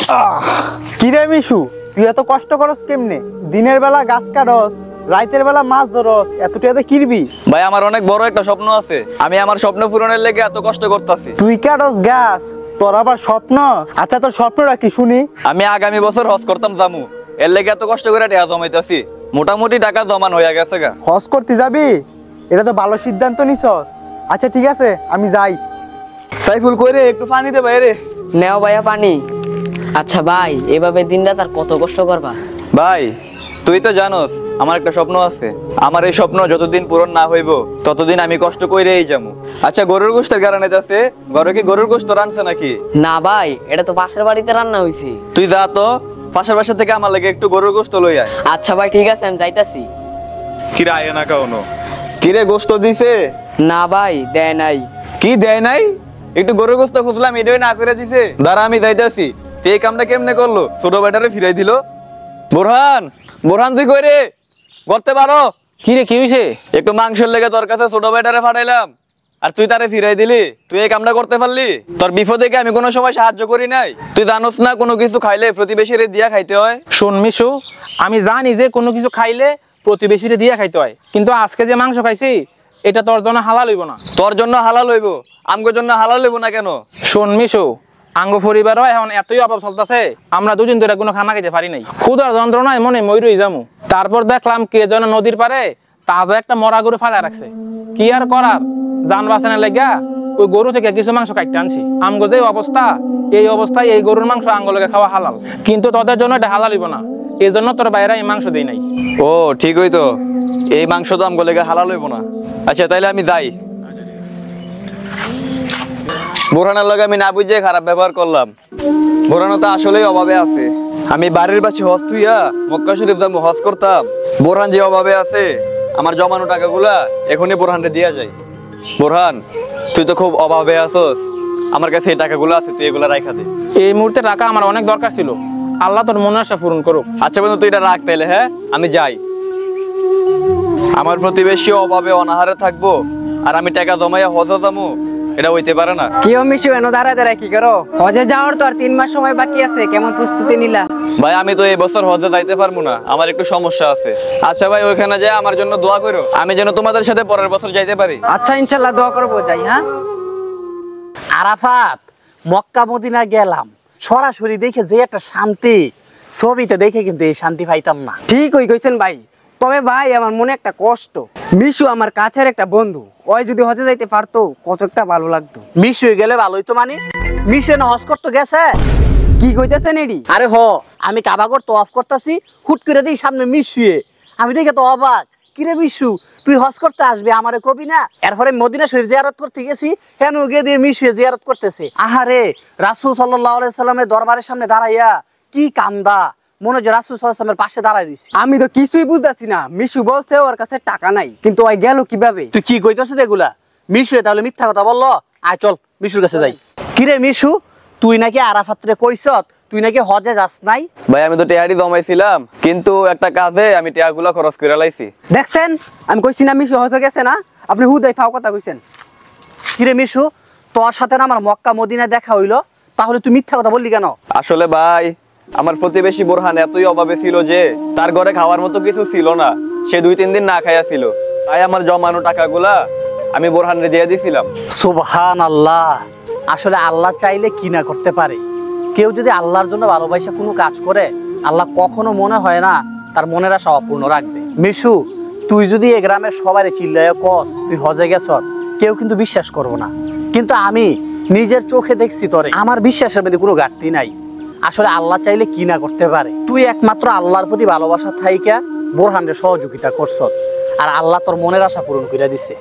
কিরে মিশু, তুই এত কষ্ট করস কেমনে? দিনের বেলা গাছ কাটস, রাতের বেলা মাছ ধরস, এতটাতে কিরবি? ভাই আমার অনেক বড় একটা স্বপ্ন আছে, আমি আমার স্বপ্ন পূরণের লেগে এত কষ্ট করতেছি। তুই কাটস গাছ, তোর আবার স্বপ্ন? আচ্ছা তোর স্বপ্নটা কি শুনি। আমি আগামী বছর হজ করতাম জামু, এর লেগে এত কষ্ট করে টাকা জমাইতেছি। মোটামুটি টাকা জমান হয়ে গেছে গা। হজ করতে যাবি? এটা তো ভালো সিদ্ধান্ত নিছস। আচ্ছা ঠিক আছে, আমি যাই। সাইফুল কইরে একটু পানি দে ভাই রে। নেও ভাইয়া পানি। আচ্ছা ভাই, এভাবে দিনরাত আর কত কষ্ট করবা? ভাই তুই তো জানোস আমার একটা স্বপ্ন আছে, আমার এই স্বপ্ন যতদিন পূরণ না হইব ততদিন আমি কষ্ট কইরেই যাবো। আচ্ছা গরুর গোশতের কারণে যাচ্ছে, ঘরে কি গরুর গোশত রানছে নাকি? না ভাই, এটা তো পাশের বাড়িতে রান্না হইছে। তুই যা তো পাশের বাসা থেকে আমার লাগে একটু গরুর গোশত লই আয়। আচ্ছা ভাই ঠিক আছে, আমি যাইতাছি। কিরে আয় না কাউনো? কিরে গোশত দিছে? না ভাই, দেয় নাই। কি দেয় নাই? একটু গরুর গোশত খুঁজলাম, এটাই না করে দিছে। দাঁড়া আমি যাইতাছি। তুই এই কামটা কেমনে করলো? ছোট বেটারে ফিরাই দিল। বোরহান, বোরহান তুই কই রে? করতে পারো? কি রে, কি হইছে? একটু মাংসের লেগে তোর কাছে ছোট বেটারে পাঠাইলাম, আর তুই তারে ফিরাই দিলি। তুই এই কামটা করতে পারলি? তোর বিপদে কি আমি কোনো সময় সাহায্য করি নাই? তুই জানোস না কোনো কিছু খাইলে প্রতিবেশীর দিয়া খাইতে হয়? শোন মিশু, আমি জানি যে কোনো কিছু খাইলে প্রতিবেশীরে দিয়ে খাইতে হয়, কিন্তু আজকে যে মাংস খাইছি এটা তোর জন্য হালাল হইব না। তোর জন্য হালাল হইব, আমগোর জন্য হালাল হইব না কেন? শোন মিশু, আঙ্গ পরিবারও এখন এতই অভাব চলতেছে, আমরা দুদিন ধরে কোনো খানা খাইতে পারি নাই। ক্ষুধার যন্ত্রণায় মনে ময়ূরই যামু। তারপর দেখলাম কে যেন নদীর পারে তাজা একটা মরা গরু ফাঁদা রাখছে। কি আর করার, যান বাঁচানোর লেগা ওই গরু থেকে কিছু মাংস কাটতে আনছি। আমগো যে অবস্থা, এই অবস্থায় এই গরুর মাংস আঙ্গলকে খাওয়া হালাল, কিন্তু তোদের জন্য এটা হালাল হইব না। এই জন্য তোর বাইরে এই মাংস দেই নাই। ও ঠিক হইতো, এই মাংস তো আমগো লেগে হালাল হইব না। আচ্ছা তাইলে আমি যাই। বোরহানের লগে আমি না বুঝে খারাপ ব্যবহার করলাম। বোরহান তো আসলেই অভাবে আছে। আমি বাড়ির পাশে হজ তুইয়া মক্কা শরীফ যাবো, হজ করতাম। বোরহান যে অভাবে আছে, আমার জমানো টাকাগুলা এখনই বোরহানরে দিয়া যায়। বোরহান তুই তো খুব অভাবে আছস, আমার কাছে এই টাকাগুলো আছে, তুই এগুলা রাখা দে। এই মুহূর্তে টাকা আমার অনেক দরকার ছিল, আল্লাহ তোর মনের আশা পূরণ করুক। আচ্ছা বন্ধু তুই এটা রাখ তাইলে। হ্যাঁ আমি যাই। আমার প্রতিবেশী অভাবে অনাহারে থাকবো আর আমি টাকা জমাইয়া হজ যাবো, এটা হইতে পারে না। কি মিশু, এনো দাঁড়ায় দাঁড়ায় কি করো? হজে যাওয়ার তো আর 3 মাস সময় বাকি আছে, কেমন প্রস্তুতি নিলা? ভাই আমি তো এই বছর হজে যাইতে পারবো না, আমার একটু সমস্যা আছে। আচ্ছা ভাই ওইখানে যায় আমার জন্য দোয়া করো, আমি যেন তোমাদের সাথে পরের বছর যাইতে পারি। আচ্ছা ইনশাআল্লাহ দোয়া করবো, যাই। হ্যাঁ আরাফাত, মক্কা মদিনা গেলাম, সরাসরি দেখে যে একটা শান্তি, ছবিতে দেখে কিন্তু এই শান্তি পাইতাম না। ঠিক কইছেন ভাই। তবে ভাই আমার মনে একটা কষ্ট, মিশু আমার কাছের একটা বন্ধু, ওই যদি হজে যাইতে পারতো কতটা ভালো লাগতো। মিশ হয়ে গেলে ভালোই তো, মানে মিশ না হজ করতে গেছে? কি কইতেছেন এডি? আরে আমি কাবাগর তো অফ করতেছি, হুট করে দিই সামনে মিশ হয়ে, আমি দেখে তো অবাক। কিরে মিশু, তুই হজ করতে আসবি, আমারে কবি না? এরপরে মদিনা শরীফ জিয়ারত করতে গেছি, হেন গিয়ে দিয়ে মিশ হয়ে জিয়ারত করতেছে। আহারে, রাসূল সাল্লাল্লাহু আলাইহি সাল্লামের দরবারের সামনে দাঁড়াইয়া কি কান্দা, মনে হয় রাসূল সাল্লাল্লাহু আলাইহি সাল্লামের পাশে দাঁড়াই রইছে। আমি তো কিছুই বুঝতাছি না। মিশু বলছে ওর কাছে টাকা নাই, কিন্তু ওই গেল কিভাবে? তুই কি কইতেছিস এগুলা? মিশু তাহলে মিথ্যা কথা বললো? আয় চল মিশুর কাছে যাই। কিরে মিশু, তুই নাকি আরাফাতরে কইছত তুই নাকি হজে যাস নাই? ভাই আমি তো টেহারি জমাইছিলাম, কিন্তু একটা কাজে আমি টেহাগুলা খরচ করে লাইছি। দেখছেন, আমি কইছি না মিশু হজে গেছে না? আপনি হুদাই ফাও কথা কইছেন। কিরে মিশু, তোর সাথে না আমার মক্কা মদিনা দেখা হইলো, তাহলে তুই মিথ্যা কথা বললি কেন? আসলে ভাই আমার প্রতিবেশী বোরহান এতই অভাবে ছিল যে তার ঘরে খাওয়ার মতো কিছু ছিল না, সে 2-3 দিন না খাইয়া ছিল। তাই আমার জমানো টাকাগুলা আমি বোরহানরে দিয়ে দিছিলাম। সুবহানাল্লাহ, আসলে আল্লাহ চাইলে কি না করতে পারে। কেউ যদি আল্লাহর জন্য ভালোবাসা কোনো কাজ করে, আল্লাহ কখনো মনে হয় না তার মনের আশা অপূর্ণ রাখবে। মিশু, তুই যদি এ গ্রামের সবাই চিল্লায় কস তুই হজে গেছ, কেউ কিন্তু বিশ্বাস করবো না, কিন্তু আমি নিজের চোখে দেখছি তোরে, আমার বিশ্বাসের মধ্যে কোনো ঘাটতি নাই। আসলে আল্লাহ চাইলে কি না করতে পারে। তুই একমাত্র আল্লাহর প্রতি ভালোবাসা থাইকা বোরহানের সহযোগিতা করছ, আর আল্লাহ তোর মনের আশা পূরণ করে দিছে।